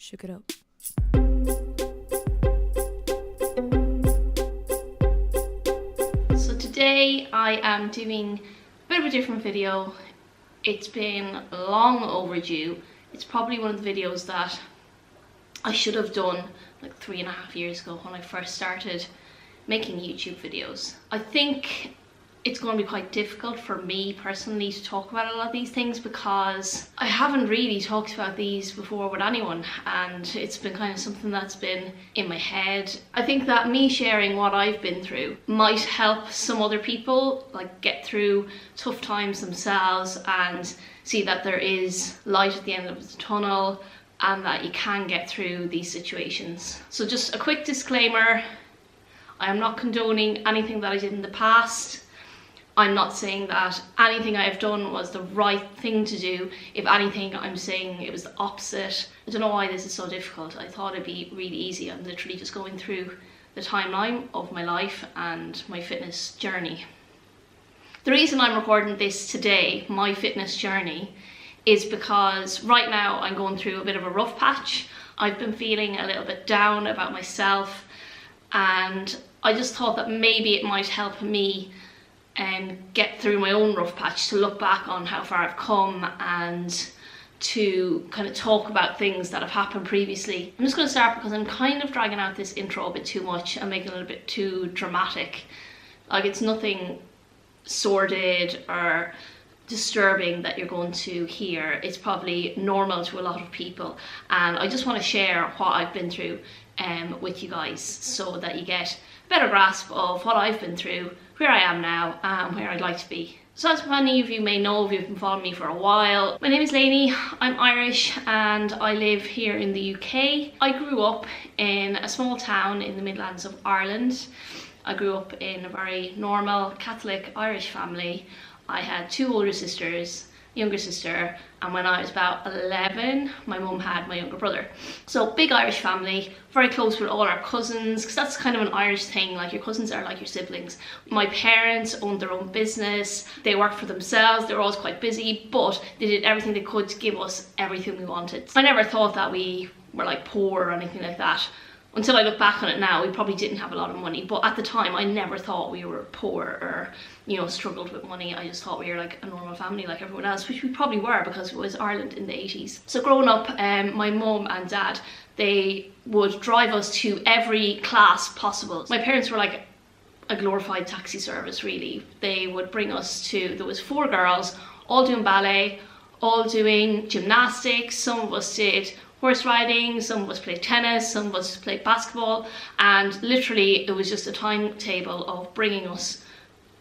Shook it up. So today I am doing a bit of a different video. It's been long overdue. It's probably one of the videos that I should have done like 3.5 years ago when I first started making YouTube videos. I think it's going to be quite difficult for me personally to talk about a lot of these things because I haven't really talked about these before with anyone, and it's been kind of something that's been in my head. I think that me sharing what I've been through might help some other people like get through tough times themselves and see that there is light at the end of the tunnel and that you can get through these situations. So just a quick disclaimer, I am not condoning anything that I did in the past. I'm not saying that anything I have done was the right thing to do. If anything, I'm saying it was the opposite. I don't know why this is so difficult. I thought it'd be really easy. I'm literally just going through the timeline of my life and my fitness journey. The reason I'm recording this today, my fitness journey, is because right now I'm going through a bit of a rough patch. I've been feeling a little bit down about myself, and I just thought that maybe it might help me get through my own rough patch, to look back on how far I've come and to kind of talk about things that have happened previously. I'm just going to start because I'm kind of dragging out this intro a bit too much and making it a little bit too dramatic. Like, it's nothing sordid or disturbing that you're going to hear. It's probably normal to a lot of people, and I just want to share what I've been through with you guys so that you get a better grasp of what I've been through, where I am now, and where I'd like to be. So as many of you may know if you've been following me for a while, my name is Lainey, I'm Irish and I live here in the UK. I grew up in a small town in the Midlands of Ireland. I grew up in a very normal Catholic Irish family. I had 2 older sisters, younger sister, and when I was about 11, my mum had my younger brother. So big Irish family, very close with all our cousins, because that's kind of an Irish thing, like your cousins are like your siblings. My parents owned their own business, they worked for themselves, they were always quite busy, but they did everything they could to give us everything we wanted. I never thought that we were like poor or anything like that. Until I look back on it now, we probably didn't have a lot of money, but at the time I never thought we were poor or, you know, struggled with money. I just thought we were like a normal family like everyone else, which we probably were because it was Ireland in the 80s. So growing up, my mum and dad, they would drive us to every class possible. My parents were like a glorified taxi service, really. They would bring us to, there was 4 girls, all doing ballet, all doing gymnastics. Some of us did horse riding, some of us played tennis, some of us played basketball, and literally it was just a timetable of bringing us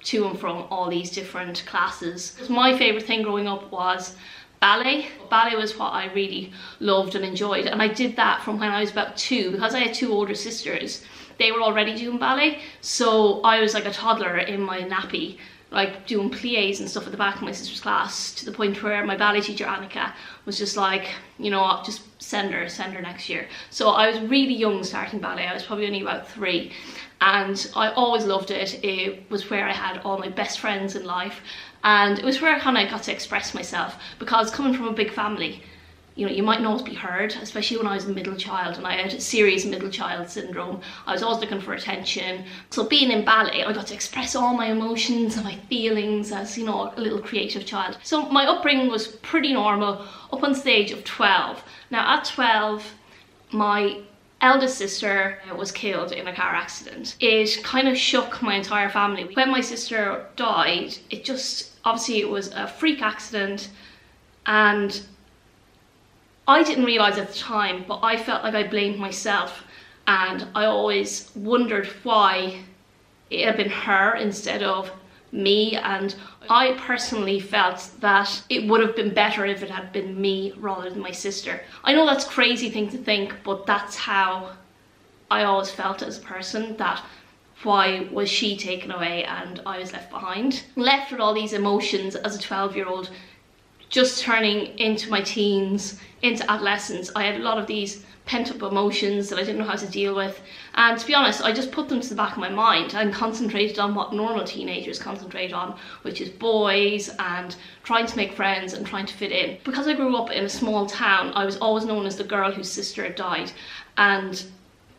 to and from all these different classes. My favourite thing growing up was ballet. Ballet was what I really loved and enjoyed, and I did that from when I was about 2. Because I had 2 older sisters, they were already doing ballet, so I was like a toddler in my nappy, like doing pliés and stuff at the back of my sister's class, to the point where my ballet teacher Annika was just like, you know what, just send her next year. So I was really young starting ballet. I was probably only about 3, and I always loved it. It was where I had all my best friends in life, and it was where I kind of got to express myself, because coming from a big family, you know, you might not always be heard, especially when I was a middle child, and I had serious middle child syndrome. I was always looking for attention. So being in ballet, I got to express all my emotions and my feelings as, you know, a little creative child. So my upbringing was pretty normal up on the age of 12. Now at 12, my eldest sister was killed in a car accident. It kind of shook my entire family. When my sister died, it just, obviously it was a freak accident, and I didn't realise at the time, but I felt like I blamed myself, and I always wondered why it had been her instead of me, and I personally felt that it would have been better if it had been me rather than my sister. I know that's a crazy thing to think, but that's how I always felt as a person, that why was she taken away and I was left behind? Left with all these emotions as a 12-year-old just turning into my teens, into adolescence, I had a lot of these pent-up emotions that I didn't know how to deal with, and to be honest, I just put them to the back of my mind and concentrated on what normal teenagers concentrate on, which is boys and trying to make friends and trying to fit in. Because I grew up in a small town, I was always known as the girl whose sister had died, and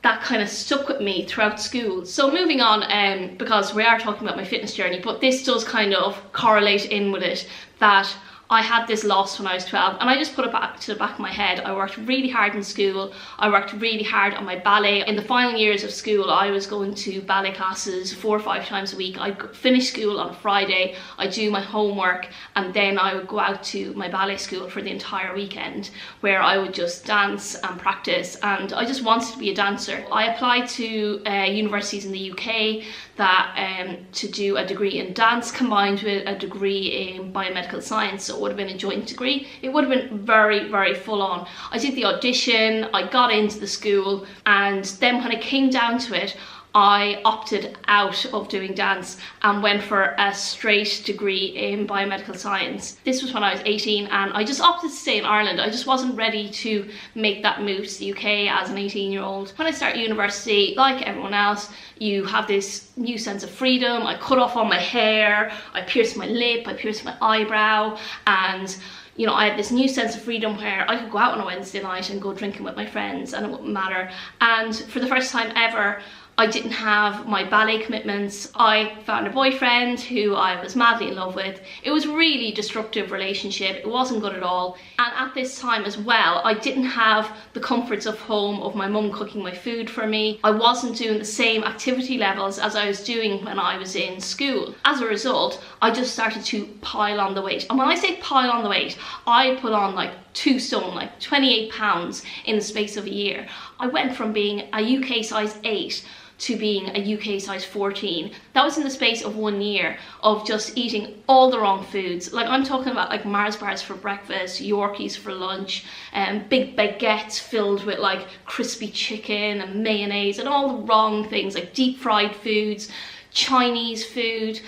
that kind of stuck with me throughout school. So moving on, because we are talking about my fitness journey, but this does kind of correlate in with it, that I had this loss when I was 12, and I just put it back to the back of my head. I worked really hard in school. I worked really hard on my ballet. In the final years of school, I was going to ballet classes 4 or 5 times a week. I'd finish school on a Friday, I'd do my homework, and then I would go out to my ballet school for the entire weekend, where I would just dance and practice, and I just wanted to be a dancer. I applied to universities in the UK that to do a degree in dance combined with a degree in biomedical science. So it would have been a joint degree. It would have been very, very full on. I did the audition, I got into the school, and then when it came down to it, I opted out of doing dance and went for a straight degree in biomedical science. This was when I was 18, and I just opted to stay in Ireland. I just wasn't ready to make that move to the UK as an 18-year-old. When I started university, like everyone else, you have this new sense of freedom. I cut off all my hair, I pierced my lip, I pierced my eyebrow, and you know, I had this new sense of freedom where I could go out on a Wednesday night and go drinking with my friends and it wouldn't matter. And for the first time ever, I didn't have my ballet commitments. I found a boyfriend who I was madly in love with. It was a really destructive relationship. It wasn't good at all. And at this time as well, I didn't have the comforts of home, of my mum cooking my food for me. I wasn't doing the same activity levels as I was doing when I was in school. As a result, I just started to pile on the weight. And when I say pile on the weight, I put on like 2 stone, like 28 pounds in the space of a year. I went from being a UK size 8 to being a UK size 14. That was in the space of 1 year of just eating all the wrong foods. Like, I'm talking about like Mars bars for breakfast, Yorkies for lunch, and big baguettes filled with like crispy chicken and mayonnaise and all the wrong things, like deep fried foods, Chinese food,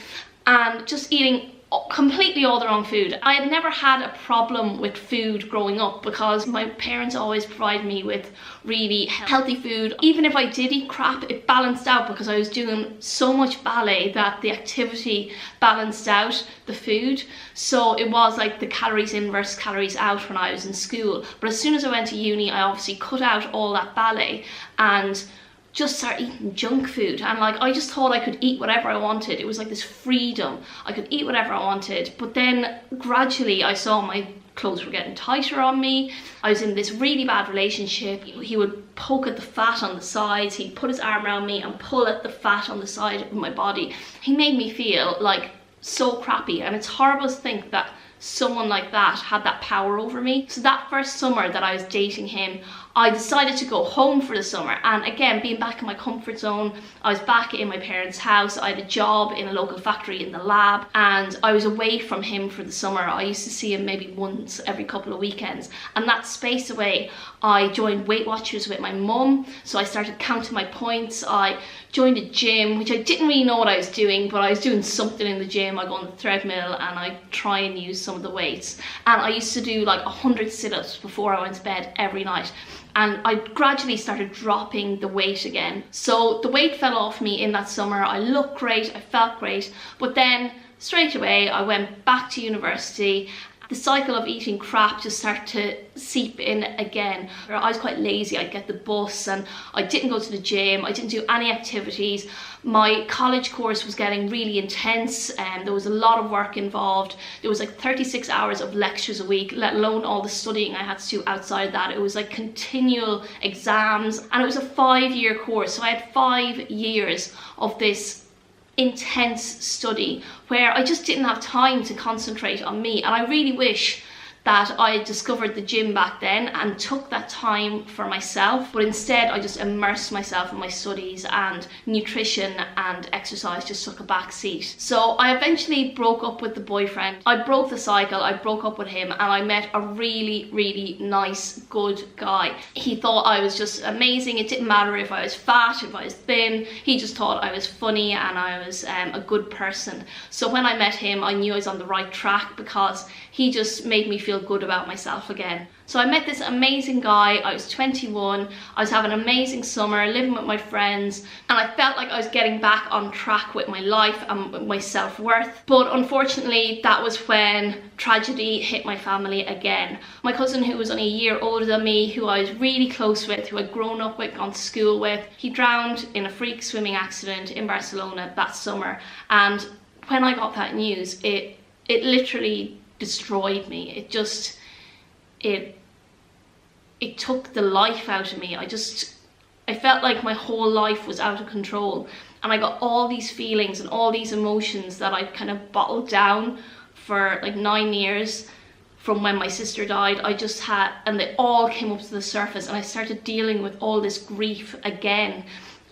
and just eating completely all the wrong food. I had never had a problem with food growing up because my parents always provided me with really healthy food. Even if I did eat crap, it balanced out because I was doing so much ballet that the activity balanced out the food. So it was like the calories in versus calories out when I was in school. But as soon as I went to uni, I obviously cut out all that ballet and just start eating junk food, and like I just thought I could eat whatever I wanted. It was like this freedom. I could eat whatever I wanted, but then gradually I saw my clothes were getting tighter on me. I was in this really bad relationship. He would poke at the fat on the sides, he'd put his arm around me and pull at the fat on the side of my body. He made me feel like so crappy, and it's horrible to think that someone like that had that power over me. So that first summer that I was dating him, I decided to go home for the summer, and again, being back in my comfort zone, I was back in my parents' house. I had a job in a local factory in the lab, and I was away from him for the summer. I used to see him maybe once every couple of weekends, and that space away, I joined Weight Watchers with my mum, so I started counting my points. I joined a gym, which I didn't really know what I was doing, but I was doing something in the gym. I go on the treadmill and I try and use some of the weights, and I used to do like 100 sit-ups before I went to bed every night. And I gradually started dropping the weight again. So the weight fell off me in that summer. I looked great, I felt great, but then straight away I went back to university. The cycle of eating crap just started to seep in again. I was quite lazy. I'd get the bus and I didn't go to the gym. I didn't do any activities. My college course was getting really intense and there was a lot of work involved. There was like 36 hours of lectures a week, let alone all the studying I had to do outside that. It was like continual exams, and it was a 5-year course. So I had 5 years of this intense study where I just didn't have time to concentrate on me. And I really wish that I had discovered the gym back then and took that time for myself, but instead I just immersed myself in my studies, and nutrition and exercise just took a back seat. So I eventually broke up with the boyfriend. I broke the cycle, I broke up with him, and I met a really nice, good guy. He thought I was just amazing. It didn't matter if I was fat, if I was thin. He just thought I was funny and I was a good person. So when I met him, I knew I was on the right track because he just made me feel good about myself again. So I met this amazing guy. I was 21, I was having an amazing summer, living with my friends, and I felt like I was getting back on track with my life and my self-worth. But unfortunately, that was when tragedy hit my family again. My cousin, who was only a year older than me, who I was really close with, who I'd grown up with, gone to school with, he drowned in a freak swimming accident in Barcelona that summer. And when I got that news, it literally destroyed me. It took the life out of me. I felt like my whole life was out of control, and I got all these feelings and all these emotions that I kind of bottled down for like 9 years from when my sister died. I just had, and they all came up to the surface, and I started dealing with all this grief again,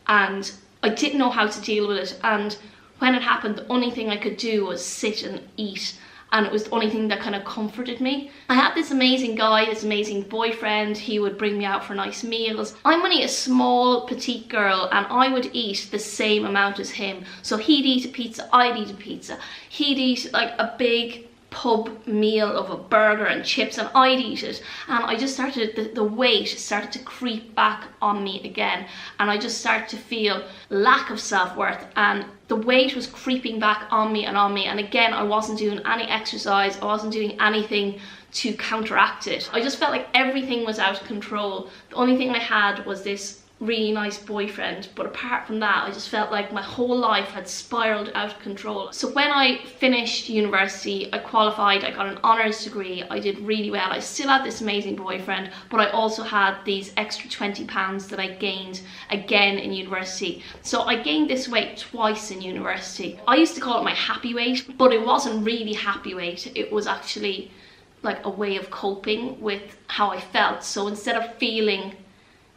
and I didn't know how to deal with it. And when it happened, the only thing I could do was sit and eat, and it was the only thing that kind of comforted me. I had this amazing guy, this amazing boyfriend. He would bring me out for nice meals. I'm only a small, petite girl, and I would eat the same amount as him. So he'd eat a pizza, I'd eat a pizza. He'd eat like a big pub meal of a burger and chips, and I'd eat it. And I just started, the weight started to creep back on me again, and I just started to feel lack of self-worth, and the weight was creeping back on me, and again I wasn't doing any exercise, I wasn't doing anything to counteract it. I just felt like everything was out of control. The only thing I had was this really nice boyfriend, but apart from that, I just felt like my whole life had spiraled out of control. So when I finished university, I qualified, I got an honours degree, I did really well. I still had this amazing boyfriend, but I also had these extra 20 pounds that I gained again in university. So I gained this weight twice in university. I used to call it my happy weight, but it wasn't really happy weight. It was actually like a way of coping with how I felt. So instead of feeling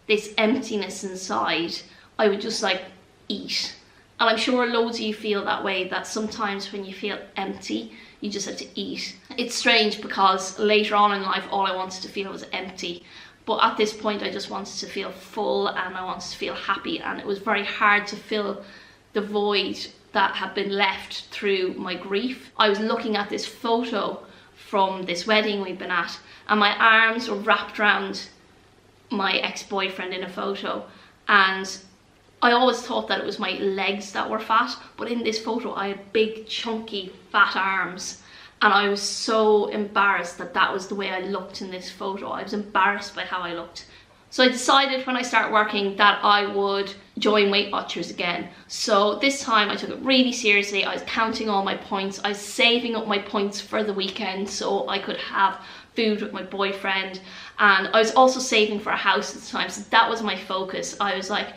this emptiness inside, I would just like eat. And I'm sure loads of you feel that way, that sometimes when you feel empty, you just have to eat. It's strange because later on in life, all I wanted to feel was empty. But at this point, I just wanted to feel full, and I wanted to feel happy. And it was very hard to fill the void that had been left through my grief. I was looking at this photo from this wedding we'd been at, and my arms were wrapped around my ex-boyfriend in a photo, and I always thought that it was my legs that were fat, but in this photo I had big chunky fat arms, and I was so embarrassed that that was the way I looked in this photo. I was embarrassed by how I looked. So I decided when I started working that I would join Weight Watchers again. So this time I took it really seriously. I was counting all my points. I was saving up my points for the weekend so I could have food with my boyfriend, and I was also saving for a house at the time. So that was my focus. I was like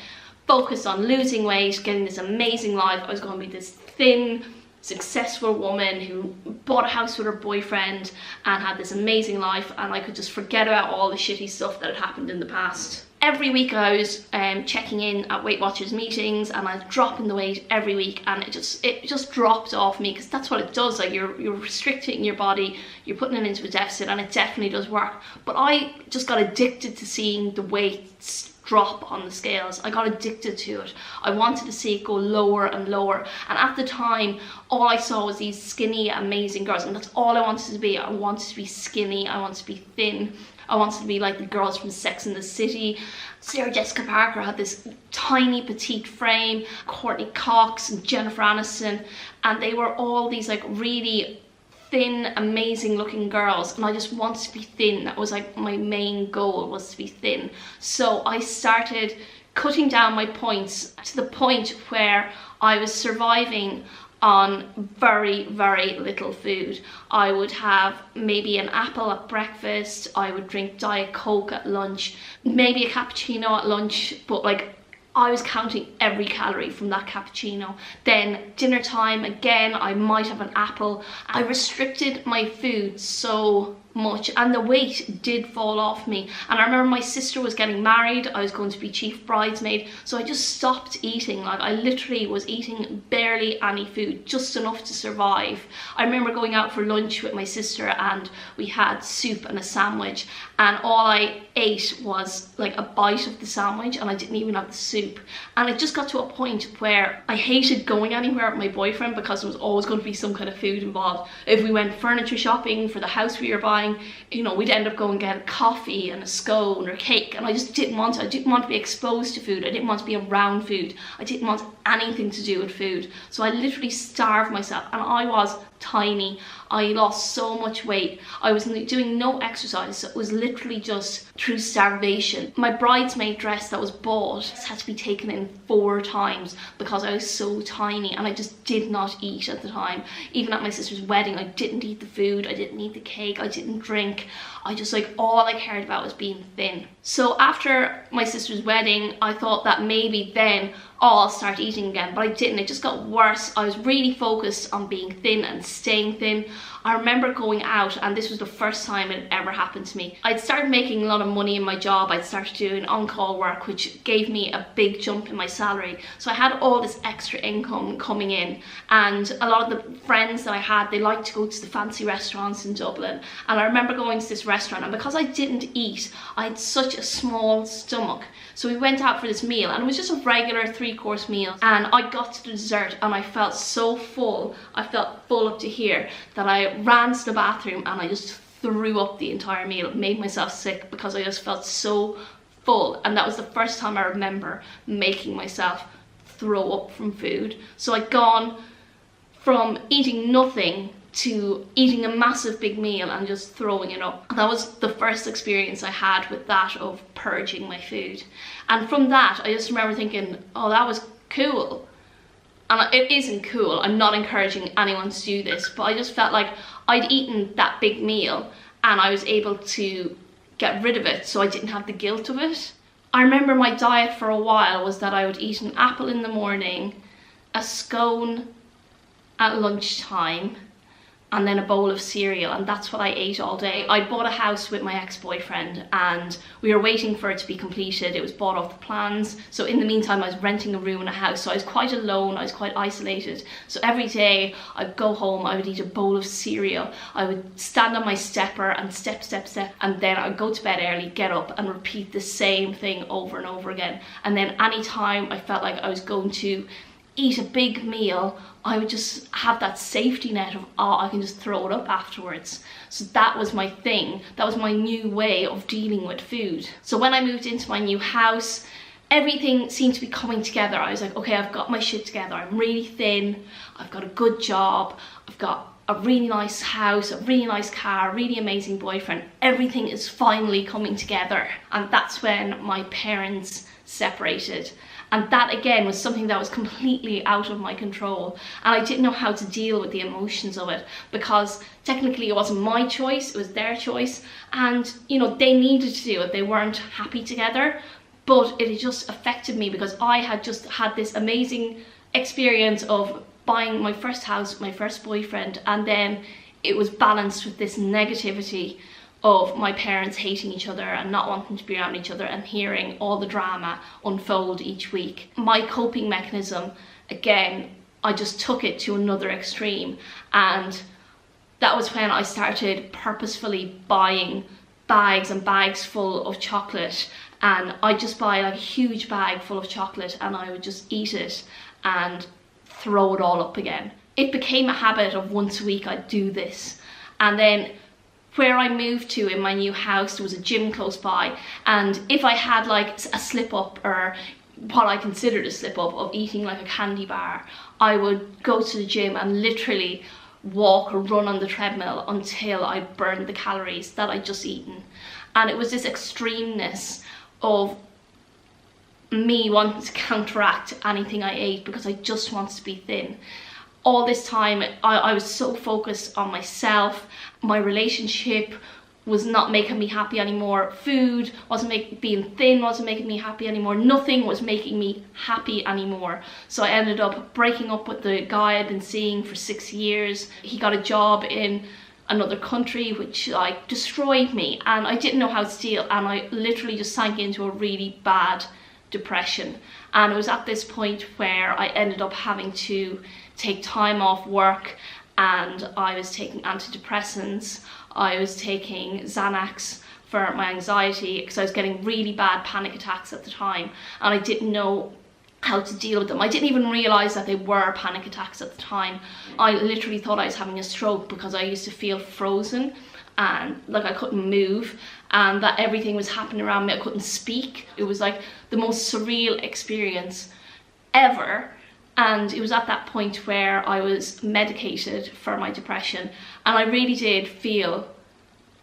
focused on losing weight, getting this amazing life. I was going to be this thin, successful woman who bought a house with her boyfriend and had this amazing life, and I could just forget about all the shitty stuff that had happened in the past. Every week I was checking in at Weight Watchers meetings, and I was dropping the weight every week, and it just dropped off me, because that's what it does. Like you're restricting your body, you're putting it into a deficit, and it definitely does work. But I just got addicted to seeing the weight drop on the scales. I got addicted to it. I wanted to see it go lower and lower, and at the time all I saw was these skinny amazing girls, and that's all I wanted to be. I wanted to be skinny, I wanted to be thin, I wanted to be like the girls from Sex and the City. Sarah Jessica Parker had this tiny petite frame, Courtney Cox and Jennifer Aniston, and they were all these like really thin, amazing looking girls, and I just wanted to be thin. That was like my main goal, was to be thin. So I started cutting down my points to the point where I was surviving on very little food. I would have maybe an apple at breakfast, I would drink Diet Coke at lunch, maybe a cappuccino at lunch, but like I was counting every calorie from that cappuccino. Then dinner time, again, I might have an apple. I restricted my food so much, and the weight did fall off me. And I remember my sister was getting married, I was going to be chief bridesmaid, so I just stopped eating. Like, I literally was eating barely any food, just enough to survive. I remember going out for lunch with my sister and we had soup and a sandwich, and all I ate was like a bite of the sandwich and I didn't even have the soup. And it just got to a point where I hated going anywhere with my boyfriend because there was always going to be some kind of food involved. If we went furniture shopping for the house we were buying, you know, we'd end up going and get coffee and a scone or cake, and I just didn't want to. I didn't want to be exposed to food. I didn't want to be around food. I didn't want anything to do with food. So I literally starved myself, and I was tiny. I lost so much weight. I was doing no exercise, so it was literally just through starvation. My bridesmaid dress that was bought had to be taken in 4 times because I was so tiny, and I just did not eat at the time. Even at my sister's wedding, I didn't eat the food, I didn't eat the cake, I didn't drink. I just, like, all I cared about was being thin. So after my sister's wedding, I thought that maybe then, oh, I'll start eating again, but I didn't. It just got worse. I was really focused on being thin and staying thin. I remember going out, and this was the first time it ever happened to me. I'd started making a lot of money in my job. I'd started doing on-call work, which gave me a big jump in my salary. So I had all this extra income coming in, and a lot of the friends that I had, they liked to go to the fancy restaurants in Dublin. And I remember going to this restaurant, and because I didn't eat, I had such a small stomach. So we went out for this meal, and it was just a regular 3-course meal. And I got to the dessert, and I felt so full. I felt full up to here that I ran to the bathroom and I just threw up the entire meal. It made myself sick because I just felt so full. And that was the first time I remember making myself throw up from food. So I'd gone from eating nothing to eating a massive big meal and just throwing it up. That was the first experience I had with that, of purging my food. And from that, I just remember thinking, oh, that was cool. And it isn't cool. I'm not encouraging anyone to do this, but I just felt like I'd eaten that big meal and I was able to get rid of it, so I didn't have the guilt of it. I remember my diet for a while was that I would eat an apple in the morning, a scone at lunchtime, and then a bowl of cereal, and that's what I ate all day. I bought a house with my ex-boyfriend and we were waiting for it to be completed. It was bought off the plans. So in the meantime, I was renting a room in a house. So I was quite alone, I was quite isolated. So every day I'd go home, I would eat a bowl of cereal. I would stand on my stepper and step, step, step, and then I'd go to bed early, get up and repeat the same thing over and over again. And then anytime I felt like I was going to eat a big meal, I would just have that safety net of, oh, I can just throw it up afterwards. So that was my thing. That was my new way of dealing with food. So when I moved into my new house, everything seemed to be coming together. I was like, okay, I've got my shit together. I'm really thin. I've got a good job. I've got a really nice house, a really nice car, a really amazing boyfriend. Everything is finally coming together. And that's when my parents separated. And that again was something that was completely out of my control, and I didn't know how to deal with the emotions of it, because technically it wasn't my choice, it was their choice, and you know, they needed to do it. They weren't happy together, but it just affected me because I had just had this amazing experience of buying my first house, my first boyfriend, and then it was balanced with this negativity of my parents hating each other and not wanting to be around each other and hearing all the drama unfold each week. My coping mechanism, again, I just took it to another extreme, and that was when I started purposefully buying bags and bags full of chocolate, and I'd just buy like a huge bag full of chocolate and I would just eat it and throw it all up again. It became a habit of once a week I'd do this. And then where I moved to in my new house, there was a gym close by, and if I had like a slip up, or what I considered a slip up of eating like a candy bar, I would go to the gym and literally walk or run on the treadmill until I burned the calories that I'd just eaten. And it was this extremeness of me wanting to counteract anything I ate because I just wanted to be thin. All this time I was so focused on myself. My relationship was not making me happy anymore. Food wasn't being thin wasn't making me happy anymore. Nothing was making me happy anymore. So I ended up breaking up with the guy I'd been seeing for 6 years. He got a job in another country, which like destroyed me, and I didn't know how to deal, and I literally just sank into a really bad depression. And it was at this point where I ended up having to take time off work, and I was taking antidepressants, I was taking Xanax for my anxiety because I was getting really bad panic attacks at the time, and I didn't know how to deal with them. I didn't even realize that they were panic attacks at the time. I literally thought I was having a stroke because I used to feel frozen and like I couldn't move, and that everything was happening around me. I couldn't speak. It was like the most surreal experience ever. And it was at that point where I was medicated for my depression, and I really did feel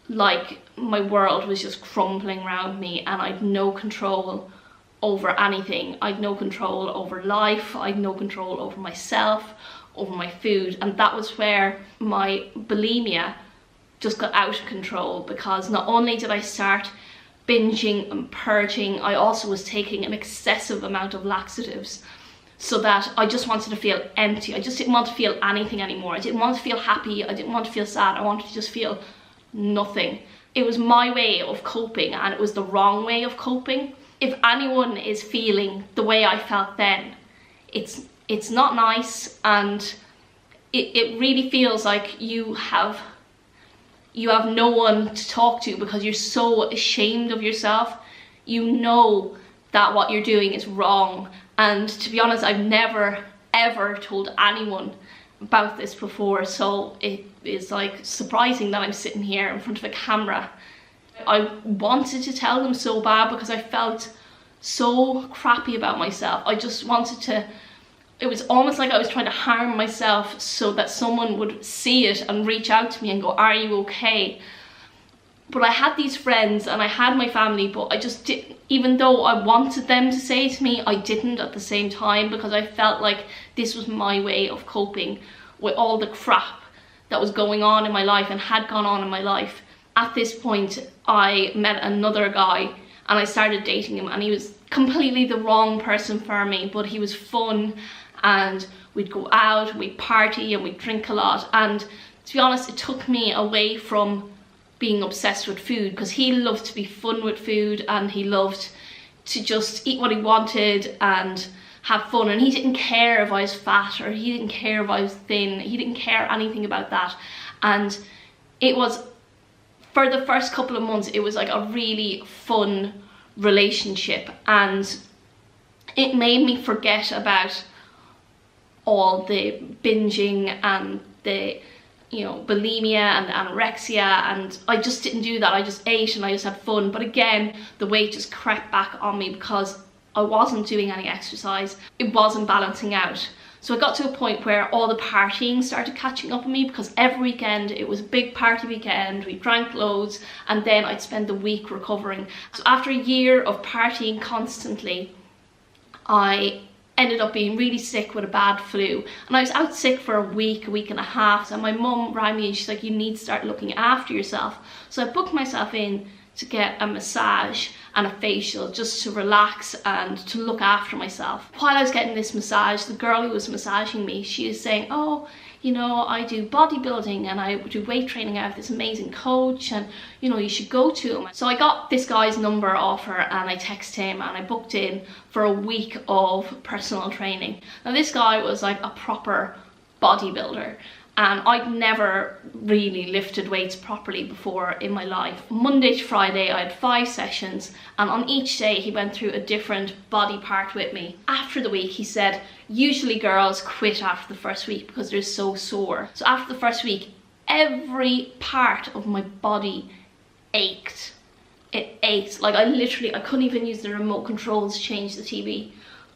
like my world was just crumbling around me, and I'd no control over anything. I'd no control over life, I'd no control over myself, over my food. And that was where my bulimia just got out of control, because not only did I start binging and purging, I also was taking an excessive amount of laxatives, so that I just wanted to feel empty. I just didn't want to feel anything anymore. I didn't want to feel happy, I didn't want to feel sad, I wanted to just feel nothing. It was my way of coping, and it was the wrong way of coping. If anyone is feeling the way I felt then, it's not nice, and it really feels like you have no one to talk to, because you're so ashamed of yourself. You know that what you're doing is wrong. And to be honest, I've never ever told anyone about this before, so it is like surprising that I'm sitting here in front of a camera. I wanted to tell them so bad because I felt so crappy about myself. I just wanted to, it was almost like I was trying to harm myself so that someone would see it and reach out to me and go, are you okay? But I had these friends and I had my family, but I just didn't, even though I wanted them to say to me, I didn't at the same time, because I felt like this was my way of coping with all the crap that was going on in my life and had gone on in my life. At this point, I met another guy and I started dating him, and he was completely the wrong person for me, but he was fun, and we'd go out, we'd party, and we'd drink a lot. And to be honest, it took me away from being obsessed with food, because he loved to be fun with food, and he loved to just eat what he wanted and have fun, and he didn't care if I was fat or he didn't care if I was thin. He didn't care anything about that. And it was, for the first couple of months, it was like a really fun relationship, and it made me forget about all the binging and the, you know, bulimia and the anorexia, and I just didn't do that. I just ate and I just had fun. But again, the weight just crept back on me because I wasn't doing any exercise. It wasn't balancing out. So I got to a point where all the partying started catching up on me, because every weekend it was a big party weekend, we drank loads, and then I'd spend the week recovering. So after a year of partying constantly, I ended up being really sick with a bad flu, and I was out sick for a week and a half. And my mum rang me and she's like, you need to start looking after yourself. So I booked myself in to get a massage and a facial, just to relax and to look after myself. While I was getting this massage, the girl who was massaging me, she was saying, oh, you know, I do bodybuilding and I do weight training. I have this amazing coach, and you know, you should go to him. So I got this guy's number off her and I texted him and I booked in for a week of personal training. Now this guy was like a proper bodybuilder, and I'd never really lifted weights properly before in my life. Monday to Friday I had 5 sessions, and on each day he went through a different body part with me. After the week he said, usually girls quit after the first week because they're so sore. So after the first week, every part of my body ached. It ached. Like I couldn't even use the remote controls to change the TV.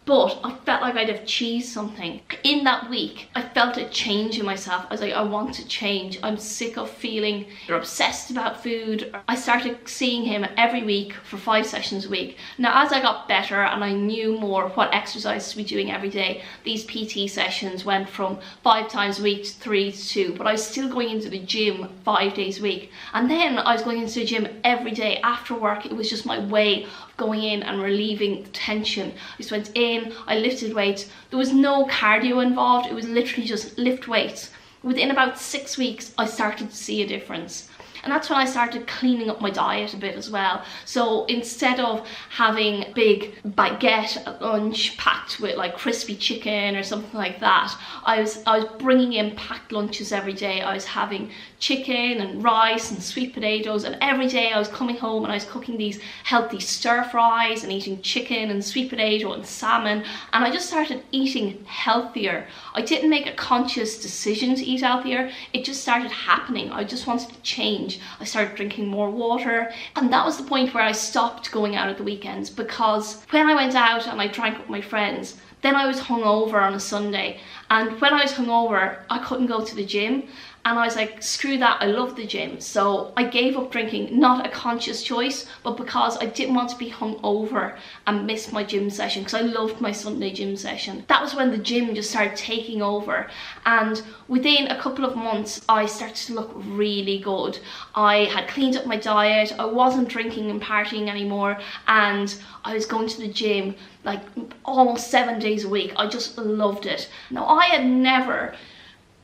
But I felt like I'd have achieved something. In that week, I felt a change in myself. I was like, I want to change. I'm sick of feeling you're obsessed about food. I started seeing him every week for 5 sessions a week. Now, as I got better and I knew more what exercise to be doing every day, these PT sessions went from 5 times a week to 3 to 2. But I was still going into the gym 5 days a week. And then I was going into the gym every day after work. It was just my way of going in and relieving the tension. I just went in, I lifted weights. There was no cardio involved. It was literally just lift weights within about 6 weeks, I started to see a difference. And that's when I started cleaning up my diet a bit as well. So instead of having a big baguette at lunch packed with like crispy chicken or something like that, I was bringing in packed lunches every day. I was having chicken and rice and sweet potatoes, and every day I was coming home and I was cooking these healthy stir fries and eating chicken and sweet potato and salmon, and I just started eating healthier. I didn't make a conscious decision to eat healthier, it just started happening. I just wanted to change. I started drinking more water, and that was the point where I stopped going out at the weekends, because when I went out and I drank with my friends, then I was hungover on a Sunday, and when I was hungover I couldn't go to the gym, and I was like, screw that, I love the gym. So I gave up drinking, not a conscious choice, but because I didn't want to be hungover and miss my gym session, because I loved my Sunday gym session. That was when the gym just started taking over, and within a couple of months I started to look really good. I had cleaned up my diet, I wasn't drinking and partying anymore, and I was going to the gym like almost 7 days a week. I just loved it. Now,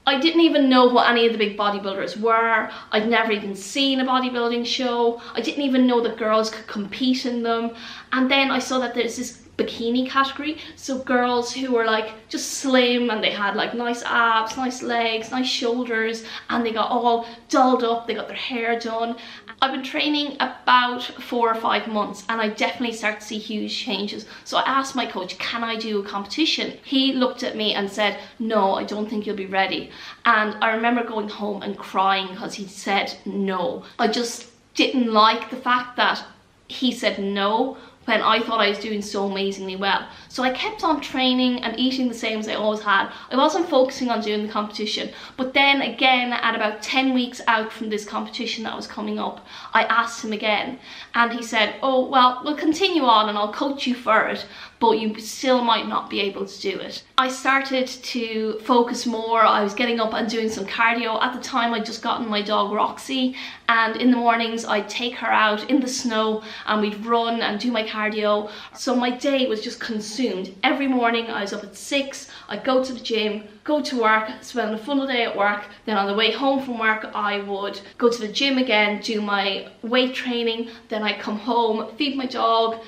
I didn't even know what any of the big bodybuilders were. I'd never even seen a bodybuilding show. I didn't even know that girls could compete in them. And then I saw that there's this bikini category, so girls who were like just slim and they had like nice abs, nice legs, nice shoulders, and they got all dolled up, they got their hair done. I've been training about 4 or 5 months, and I definitely start to see huge changes. So I asked my coach, can I do a competition? He looked at me and said, no, I don't think you'll be ready. And I remember going home and crying because he said no. I just didn't like the fact that he said no when I thought I was doing so amazingly well. So I kept on training and eating the same as I always had. I wasn't focusing on doing the competition. But then again, at about 10 weeks out from this competition that was coming up, I asked him again, and he said, oh, well, we'll continue on and I'll coach you for it, but you still might not be able to do it. I started to focus more. I was getting up and doing some cardio. At the time, I'd just gotten my dog Roxy, and in the mornings I'd take her out in the snow and we'd run and do my cardio. So my day was just consumed. Every morning I was up at 6, I'd go to the gym, go to work, spend a full day at work, then on the way home from work I would go to the gym again, do my weight training, then I'd come home, feed my dog,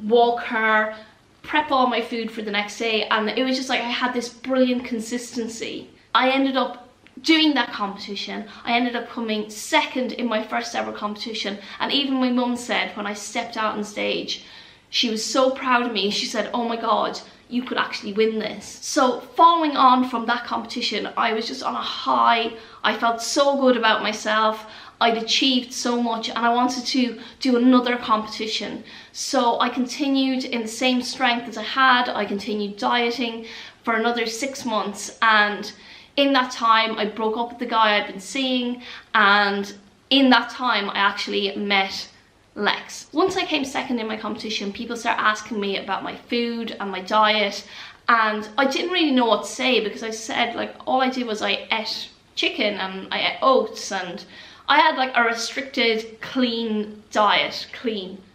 walk her, prep all my food for the next day, and it was just like I had this brilliant consistency. I ended up doing that competition. I ended up coming second in my first ever competition, and even my mum said when I stepped out on stage, she was so proud of me. She said, oh my god, you could actually win this. So following on from that competition, I was just on a high. I felt so good about myself. I'd achieved so much, and I wanted to do another competition. So I continued in the same strength as I had. I continued dieting for another 6 months, and in that time I broke up with the guy I'd been seeing, and in that time I actually met Lex. Once I came second in my competition, people started asking me about my food and my diet, and I didn't really know what to say, because I said, like, all I did was I ate chicken and I ate oats, and I had like a restricted clean diet,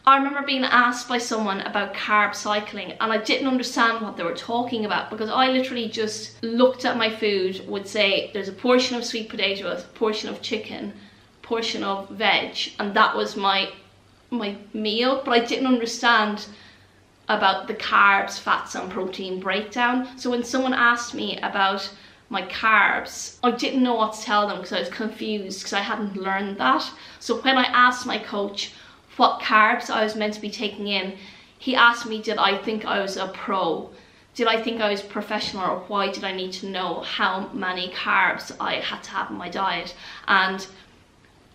I remember being asked by someone about carb cycling, and I didn't understand what they were talking about, because I literally just looked at my food, would say there's a portion of sweet potato, a portion of chicken, a portion of veg, and that was my meal. But I didn't understand about the carbs, fats and protein breakdown. So when someone asked me about my carbs, I didn't know what to tell them, because I was confused, because I hadn't learned that. So when I asked my coach what carbs I was meant to be taking in, he asked me, did I think I was a pro? Did I think I was professional, or why did I need to know how many carbs I had to have in my diet? And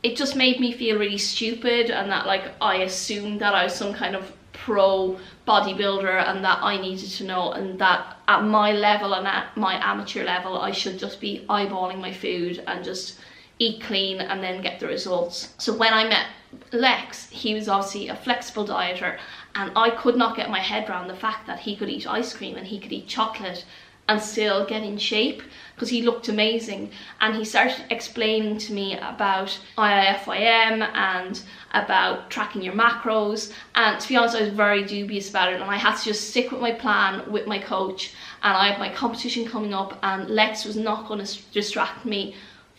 it just made me feel really stupid, and that like I assumed that I was some kind of pro bodybuilder, and that I needed to know, and that at my level and at my amateur level I should just be eyeballing my food and just eat clean and then get the results. So when I met Lex, he was obviously a flexible dieter, and I could not get my head around the fact that he could eat ice cream and he could eat chocolate and still get in shape, because he looked amazing. And he started explaining to me about IIFYM and about tracking your macros, and to be honest I was very dubious about it, and I had to just stick with my plan with my coach. And I had my competition coming up, and Lex was not going to distract me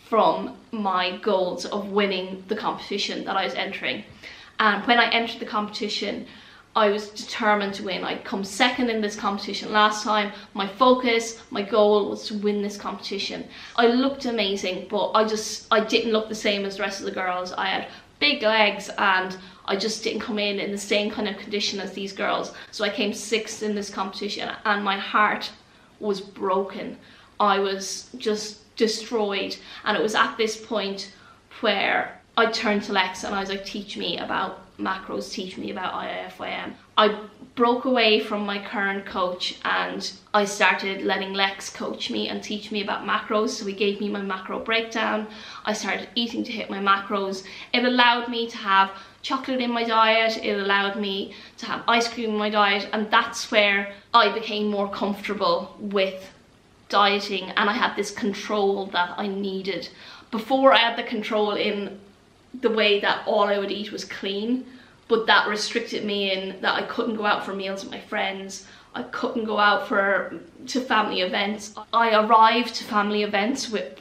from my goals of winning the competition that I was entering. And when I entered the competition, I was determined to win. I'd come second in this competition last time. My focus, my goal was to win this competition. I looked amazing, but I didn't look the same as the rest of the girls. I had big legs and I just didn't come in the same kind of condition as these girls. So I came sixth in this competition and my heart was broken. I was just destroyed. And it was at this point where I turned to Lex and I was like, teach me about macros, teach me about IIFYM. I broke away from my current coach and I started letting Lex coach me and teach me about macros. So he gave me my macro breakdown. I started eating to hit my macros. It allowed me to have chocolate in my diet, it allowed me to have ice cream in my diet, and that's where I became more comfortable with dieting, and I had this control that I needed. Before, I had the control in the way that all I would eat was clean, but that restricted me in that I couldn't go out for meals with my friends. I couldn't go out to family events. I arrived to family events with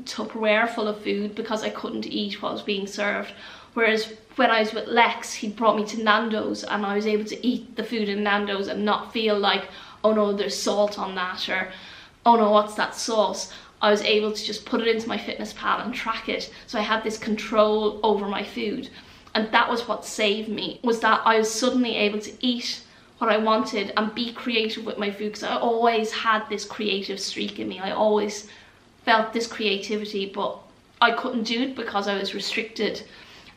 Tupperware full of food because I couldn't eat what was being served. Whereas when I was with Lex, he brought me to Nando's and I was able to eat the food in Nando's and not feel like, oh no, there's salt on that, or oh no, what's that sauce? I was able to just put it into my FitnessPal and track it. So I had this control over my food. And that was what saved me, was that I was suddenly able to eat what I wanted and be creative with my food, because I always had this creative streak in me. I always felt this creativity, but I couldn't do it because I was restricted.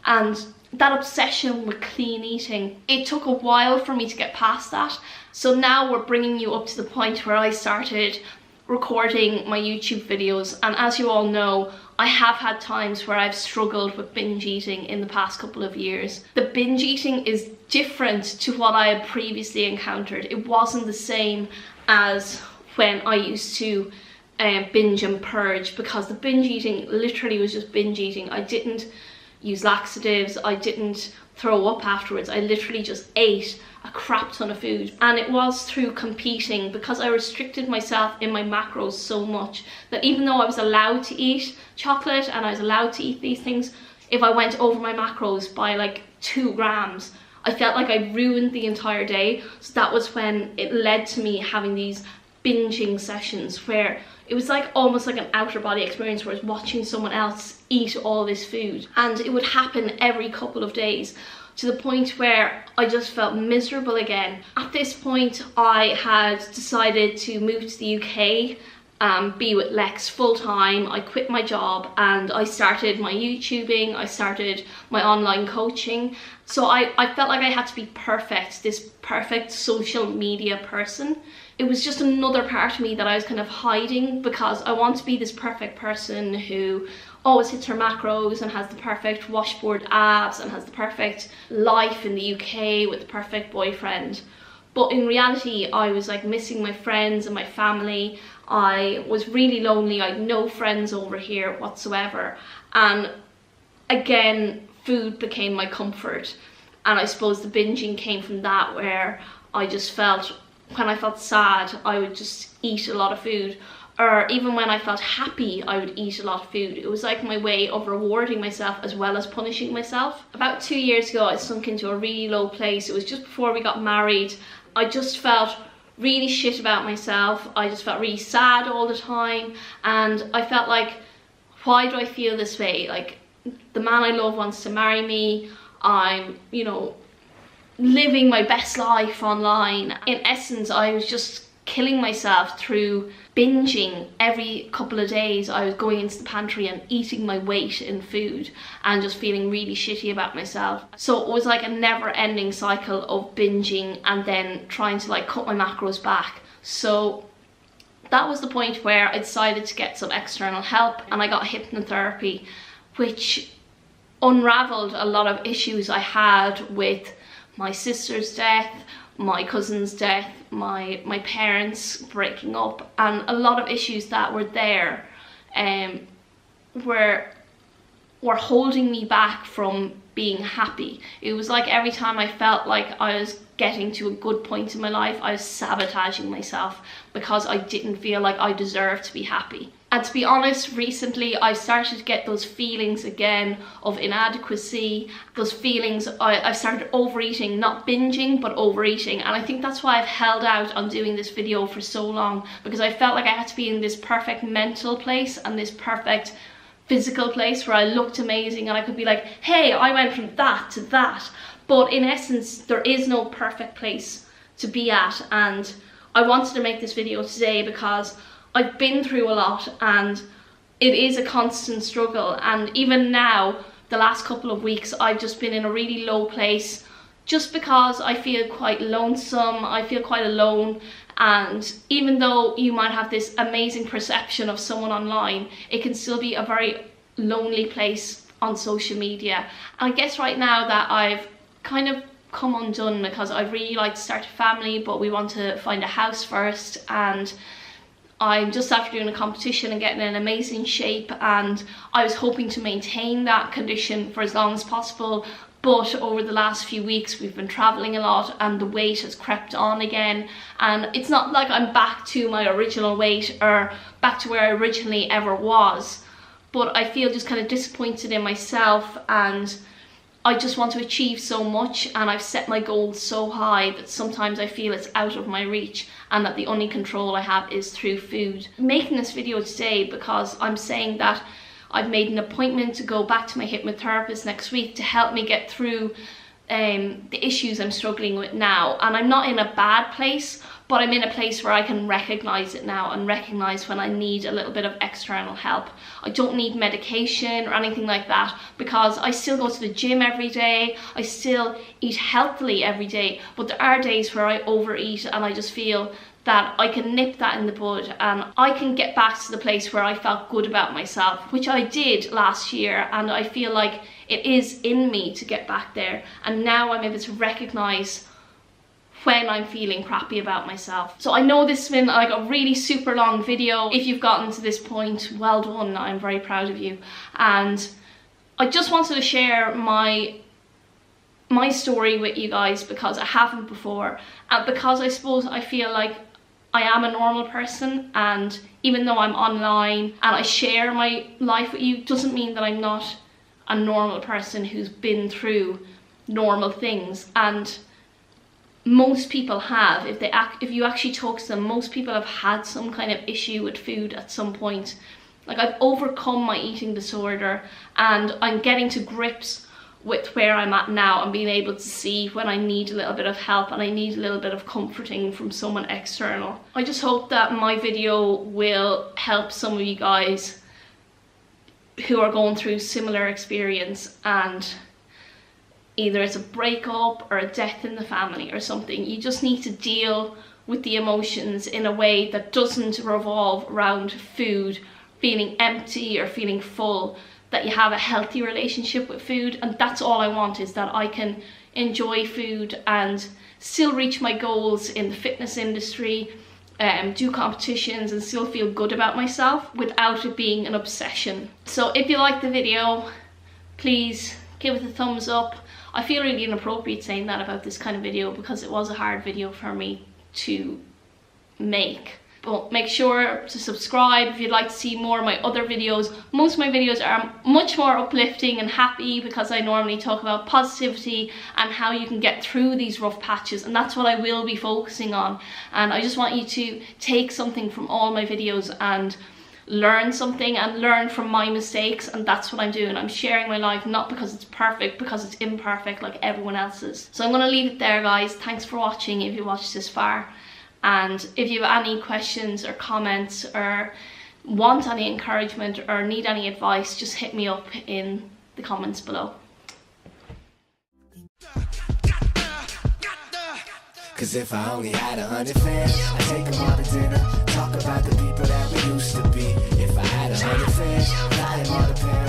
And that obsession with clean eating, it took a while for me to get past that. So now we're bringing you up to the point where I started recording my YouTube videos, and as you all know, I have had times where I've struggled with binge eating in the past couple of years. The binge eating is different to what I had previously encountered. It wasn't the same as when I used to binge and purge, because the binge eating literally was just binge eating. I didn't use laxatives, I didn't throw up afterwards, I literally just ate a crap ton of food. And it was through competing, because I restricted myself in my macros so much that even though I was allowed to eat chocolate and I was allowed to eat these things, if I went over my macros by like 2 grams, I felt like I ruined the entire day. So that was when it led to me having these binging sessions where it was like almost like an outer body experience, where I was watching someone else eat all this food, and it would happen every couple of days, to the point where I just felt miserable again. At this point, I had decided to move to the UK, be with Lex full time. I quit my job and I started my YouTubing, I started my online coaching. So I felt like I had to be perfect, this perfect social media person. It was just another part of me that I was kind of hiding, because I want to be this perfect person who always hits her macros and has the perfect washboard abs and has the perfect life in the UK with the perfect boyfriend. But in reality, I was like missing my friends and my family. I was really lonely. I had no friends over here whatsoever. And again, food became my comfort. And I suppose the binging came from that, where I just felt, when I felt sad, I would just eat a lot of food. Or even when I felt happy, I would eat a lot of food. It was like my way of rewarding myself as well as punishing myself. About 2 years ago, I sunk into a really low place. It was just before we got married. I just felt really shit about myself. I just felt really sad all the time. And I felt like, why do I feel this way? Like, the man I love wants to marry me. I'm, you know, living my best life online. In essence, I was just killing myself through binging. Every couple of days I was going into the pantry and eating my weight in food and just feeling really shitty about myself. So it was like a never-ending cycle of binging and then trying to like cut my macros back. So that was the point where I decided to get some external help, and I got hypnotherapy, which unraveled a lot of issues I had with my sister's death, my cousin's death, my parents breaking up, and a lot of issues that were there were holding me back from being happy. It was like every time I felt like I was getting to a good point in my life, I was sabotaging myself because I didn't feel like I deserved to be happy. And to be honest, recently I've started to get those feelings again of inadequacy, those feelings. I've started overeating, not binging, but overeating. And I think that's why I've held out on doing this video for so long, because I felt like I had to be in this perfect mental place and this perfect physical place where I looked amazing and I could be like, hey, I went from that to that. But in essence, there is no perfect place to be at. And I wanted to make this video today because I've been through a lot and it is a constant struggle. And even now, the last couple of weeks, I've just been in a really low place just because I feel quite lonesome, I feel quite alone. And even though you might have this amazing perception of someone online, it can still be a very lonely place on social media. And I guess right now that I've kind of come undone, because I'd really like to start a family, but we want to find a house first, and I'm just after doing a competition and getting in amazing shape, and I was hoping to maintain that condition for as long as possible. But over the last few weeks we've been traveling a lot and the weight has crept on again, and it's not like I'm back to my original weight or back to where I originally ever was, but I feel just kind of disappointed in myself, and I just want to achieve so much, and I've set my goals so high that sometimes I feel it's out of my reach and that the only control I have is through food. I'm making this video today because I'm saying that I've made an appointment to go back to my hypnotherapist next week to help me get through the issues I'm struggling with now. And I'm not in a bad place, but I'm in a place where I can recognize it now and recognize when I need a little bit of external help. I don't need medication or anything like that, because I still go to the gym every day, I still eat healthily every day, but there are days where I overeat and I just feel that I can nip that in the bud and I can get back to the place where I felt good about myself, which I did last year, and I feel like it is in me to get back there. And now I'm able to recognize when I'm feeling crappy about myself. So I know this has been like a really super long video. If you've gotten to this point, well done, I'm very proud of you. And I just wanted to share my story with you guys because I haven't before, and because I suppose I feel like I am a normal person, and even though I'm online and I share my life with you, doesn't mean that I'm not a normal person who's been through normal things. And most people have, if you actually talk to them, most people have had some kind of issue with food at some point. Like, I've overcome my eating disorder and I'm getting to grips with where I'm at now and being able to see when I need a little bit of help and I need a little bit of comforting from someone external. I just hope that my video will help some of you guys who are going through similar experience, and either it's a breakup or a death in the family or something. You just need to deal with the emotions in a way that doesn't revolve around food, feeling empty or feeling full, that you have a healthy relationship with food. And that's all I want, is that I can enjoy food and still reach my goals in the fitness industry, do competitions and still feel good about myself without it being an obsession. So if you like the video, please give it a thumbs up. I feel really inappropriate saying that about this kind of video because it was a hard video for me to make. But make sure to subscribe if you'd like to see more of my other videos. Most of my videos are much more uplifting and happy because I normally talk about positivity and how you can get through these rough patches, and that's what I will be focusing on. And I just want you to take something from all my videos and learn something and learn from my mistakes, and that's what I'm doing. I'm sharing my life not because it's perfect, because it's imperfect like everyone else's. So I'm going to leave it there, guys. Thanks for watching if you watched this far. And if you have any questions or comments or want any encouragement or need any advice, just hit me up in the comments below. Cause if I only had 100 fans, I'd take them all to dinner, talk about the people that we used to be. If I had 100 fans, fly them all to Paris.